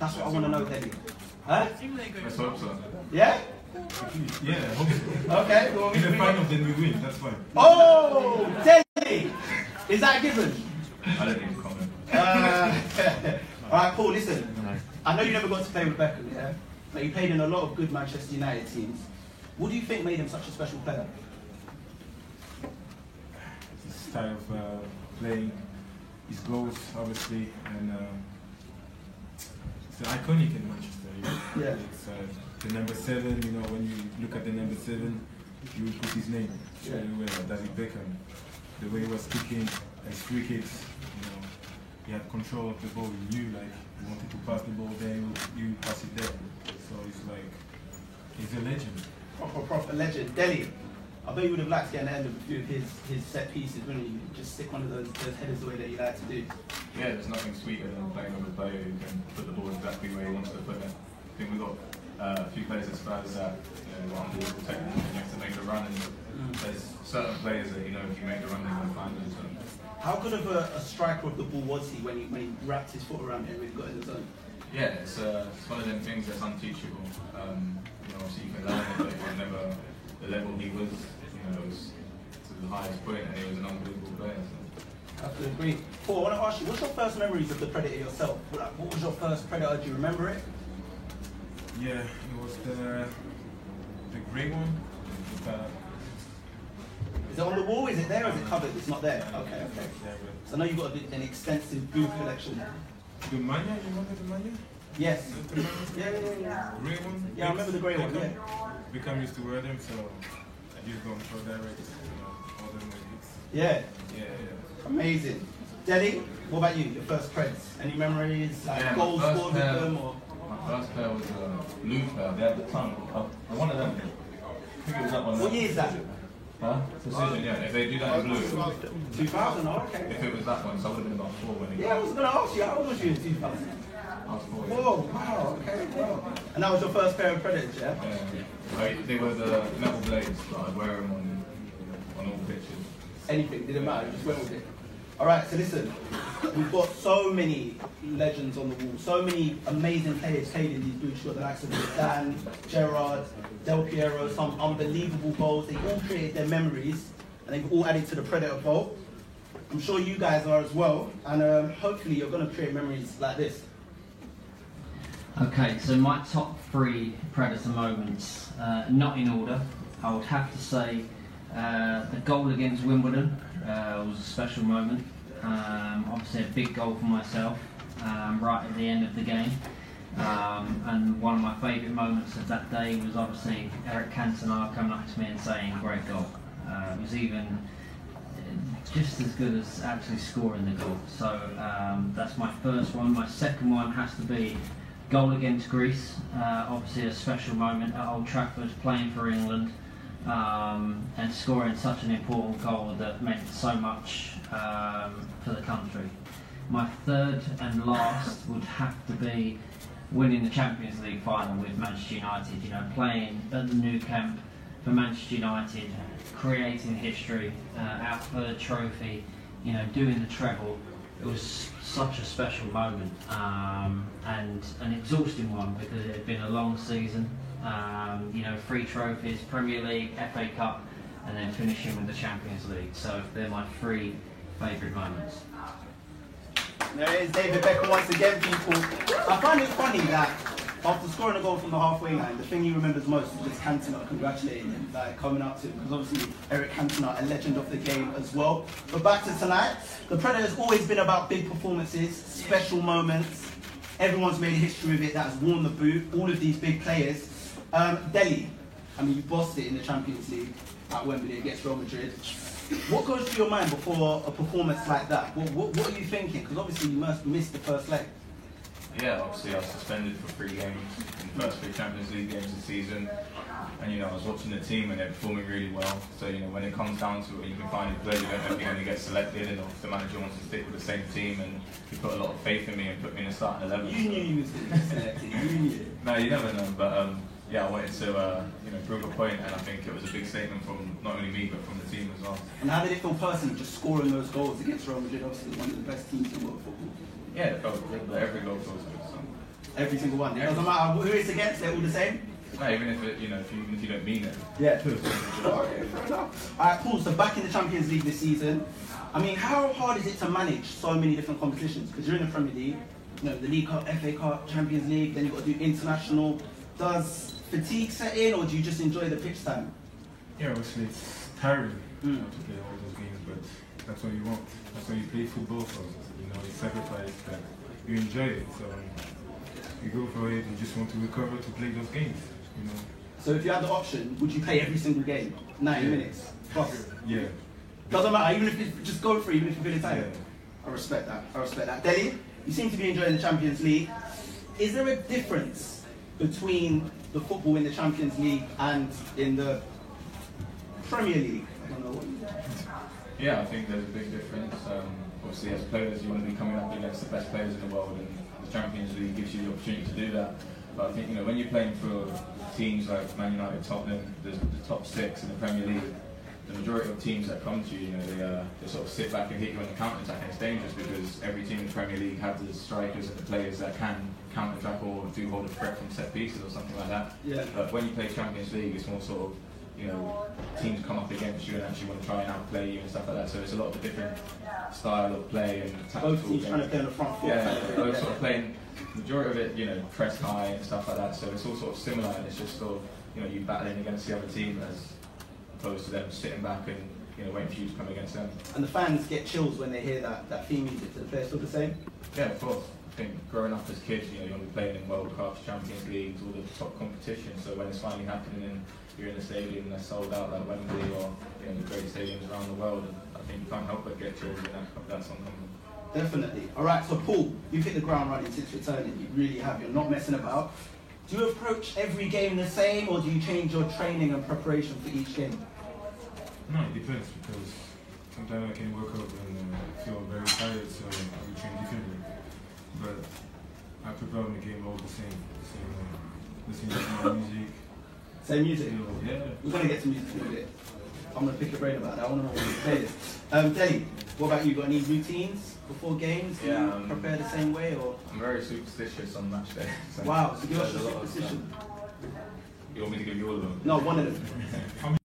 That's what I want to know, Deli. Huh? Let's hope so. Yeah? Yeah, I hope so. Okay. Well, in the final, then we win. That's fine. Oh, Deli! Is that a given? I don't need to comment. Alright, Paul, listen. I know you never got to play with Beckham, yeah? But he played in a lot of good Manchester United teams. What do you think made him such a special player? His style of playing, his goals, obviously, and it's iconic in Manchester. Yeah. It's the number 7. You know, when you look at the number 7, you will put his name straight away, David Beckham. The way he was kicking, his free kicks, you know, he had control of the ball. He knew, like, he wanted to pass the ball there, you pass it there. So it's like, he's a legend. Proper legend. Deli, I bet you would have liked to get an end of a few of his set pieces, wouldn't you? Just stick one of those headers the way that you like to do. Yeah, there's nothing sweeter than playing with a player who can put the ball exactly where he wants to put it. I think we've got a few players at Spurs that are unbelievable technique and you have to make the run, and there's certain players that, you know, if you make the run, they're going to find them. So. How good of a striker of the ball was he when he wrapped his foot around it and really got in the zone? Yeah, it's one of them things that's unteachable. You know, obviously you can learn it, but you'll never, the level he was, you know, was to the highest point, and he was an unbelievable player. So. I have to agree. Paul, I want to ask you, what's your first memories of the Predator yourself? What was your first Predator? Do you remember it? Yeah, it was the grey one. Is it on the wall? Is it there? Or is it covered? It's not there. Okay. Yeah, So I know you've got an extensive boot collection. the Mania, you remember the Mania? Yes. The Mania? Yeah. Grey one? Yeah, I remember the grey one. Yeah. Beckham used to wear them, so I just go and throw direct, you know, all them with Yeah. Yeah. Amazing. Deli, what about you? Your first Preds? Any memories? Like goals scored with them or? My first pair was Luther. They had the tongue. One of them. I think it was that one. What year is that? Huh? Precision, yeah. If they do that in blue. 2000, oh, okay. If it was that one, so I would have been about 4 when it Yeah, I was going to ask you, how old was you in 2000? I was 4. Whoa, wow, okay, wow. And that was your first pair of Predators, yeah? Yeah. They were the metal blades, but I'd wear them on all pitches. Anything, didn't matter, you just went with it. Alright, so listen, we've got so many legends on the wall, so many amazing players played in these boots. You've got the likes of Dan, Gerrard, Del Piero, some unbelievable goals. They all created their memories, and they've all added to the Predator vault. I'm sure you guys are as well, and hopefully you're going to create memories like this. Okay, so my top 3 Predator moments, not in order. I would have to say the goal against Wimbledon was a special moment. Obviously a big goal for myself right at the end of the game. And one of my favourite moments of that day was obviously Eric Cantona coming up to me and saying, "Great goal." It was even just as good as actually scoring the goal. So that's my first one. My second one has to be goal against Greece. Obviously a special moment at Old Trafford, playing for England. And scoring such an important goal that meant so much for the country. My third and last would have to be winning the Champions League final with Manchester United. You know, playing at the Nou Camp for Manchester United, creating history, our third trophy. You know, doing the treble. It was such a special moment and an exhausting one because it had been a long season. You know, 3 trophies, Premier League, FA Cup, and then finishing with the Champions League. So they're my 3 favourite moments. There it is, David Beckham once again, people. I find it funny that after scoring a goal from the halfway line, the thing he remembers most is just Cantona congratulating him, like coming up to him, because obviously Eric Cantona, a legend of the game as well. But back to tonight, the Predator's always been about big performances, special moments. Everyone's made a history of it that has worn the boot, all of these big players. Deli, I mean, you bossed it in the Champions League at Wembley against Real Madrid. What goes through your mind before a performance like that? What are you thinking? Because obviously you must miss the first leg. Yeah, obviously I was suspended for 3 games in the first 3 Champions League games of the season. And, you know, I was watching the team and they're performing really well. So, you know, when it comes down to it, you can find it clear you don't know if you're going to get selected, and if the manager wants to stick with the same team, and he put a lot of faith in me and put me in the starting 11. You knew you was going to get selected, you knew it. No, you never know, but yeah, I wanted to you know, prove a point, and I think it was a big statement from not only me but from the team as well. And how did it feel personally, just scoring those goals against Real Madrid, obviously one of the best teams in world football? Yeah, it felt good, but every goal feels good. So. Every single one. It doesn't matter who it's against, they're all the same? No, even if it, even if you don't mean it. Yeah. Okay, fair enough. Alright, cool. So back in the Champions League this season. I mean, how hard is it to manage so many different competitions? Because you're in the Premier League, the League Cup, FA Cup, Champions League, then you've got to do international. Does fatigue set in, or do you just enjoy the pitch time? Yeah, obviously it's tiring to play all those games, but that's what you want. That's why you play football for. You sacrifice that. You enjoy it, so you go for it. You just want to recover to play those games. So if you had the option, would you play every single game, 90 minutes plus? Yeah. Doesn't matter, even if you just go for it, even if you're feeling tired. Yeah. I respect that. Dele, you seem to be enjoying the Champions League. Is there a difference between the football in the Champions League and in the Premier League? I don't know. Yeah, I think there's a big difference. Obviously, as players, you want to be coming up against the best players in the world, and the Champions League gives you the opportunity to do that. But I think when you're playing for teams like Man United, Tottenham, the top six in the Premier League, the majority of teams that come to you, they sort of sit back and hit you on the counter-attack, and it's dangerous because every team in the Premier League have the strikers and the players that can counter-attack or do hold a threat from set pieces or something like that. Yeah. But when you play Champions League, it's more sort of, teams come up against you and actually want to try and outplay you and stuff like that. So it's a lot of a different style of play and tactical. Both teams trying to play on the front foot. Yeah, both sort of playing, majority of it, press high and stuff like that. So it's all sort of similar, and it's just sort of, you battling against the other team as opposed to them sitting back and waiting for you to come against them. And the fans get chills when they hear that theme music. Do the players feel the same? Yeah, of course. I think growing up as kids, you want to be playing in World Cups, Champions Leagues, all the top competitions. So when it's finally happening and you're in a stadium that's sold out like Wembley or the great stadiums around the world, I think you can't help but get chills when that's on them. Definitely. All right, so Paul, you've hit the ground running since returning. You really have. You're not messing about. Do you approach every game the same, or do you change your training and preparation for each game? No, it depends, because sometimes I can wake up and feel very tired, so I will train differently. But I prepare the game all the same listening to my music. Same music? Yeah. We're going to get to music in a bit. I'm going to pick your brain about that. I want to know what you play this. Dele, what about you? Got any routines before games? Do you prepare the same way? Or? I'm very superstitious on match day. So wow, so give us a your lot of superstition. You want me to give you all of them? No, one of them.